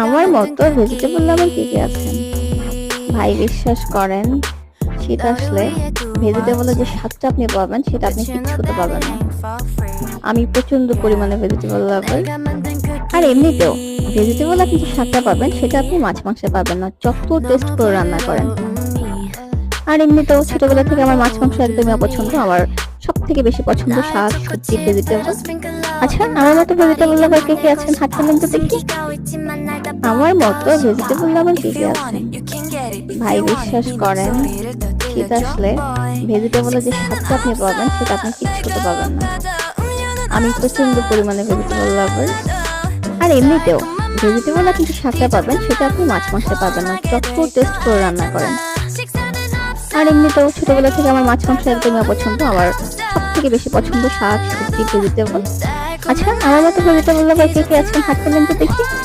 আমার মতো ভেজিটেবল লাভার কে, কে আছেন? ভাই বিশ্বাস করেন, শীত আসলে ভেজিটেবলের যে স্বাদটা আপনি পাবেন সেটা আপনি কিচ্ছুতে পাবেন না। আমি প্রচন্ড পরিমাণে ভেজিটেবল লাভার। আর এমনিতেও ভেজিটেবল আপনি যে স্বাদটা পাবেন সেটা আপনি মাছ মাংসে পাবেন না, যত টেস্ট করে রান্না করেন। আর এমনিতেও ছোটবেলা থেকে আমার মাছ মাংস একদমই অপছন্দ। আমার সব থেকে বেশি পছন্দ শাক সবজি ভেজিটেবল। আচ্ছা, আমার মতো ভেজিটেবল লাভার কে, কে আছেন? হাত তুলেন তো দেখি। আমার মতো ভেজিটেবল লাভার কে, কে আছেন? ভাই বিশ্বাস করেন, শীত আসলে ভেজিটেবলের যে স্বাদটা আপনি পাবেন সেটা আপনি কিচ্ছুতে পাবেন না। আমি প্রচন্ড পরিমাণে ভেজিটেবল লাভার। আর এমনিতেও ভেজিটেবল আপনি যে স্বাদটা পাবেন সেটা আপনি মাছ মাংসে পাবেন না, যত টেস্ট করে রান্না করেন। আর এমনিতেও ছোটবেলা থেকে আমার মাছ মাংস একদমই অপছন্দ। আমার সব থেকে বেশি পছন্দ শাক সবজি ভেজিটেবল। আচ্ছা, আমার মতো ভেজিটেবল লাভার কে, কে আছেন? হাত তুলেন তো দেখি।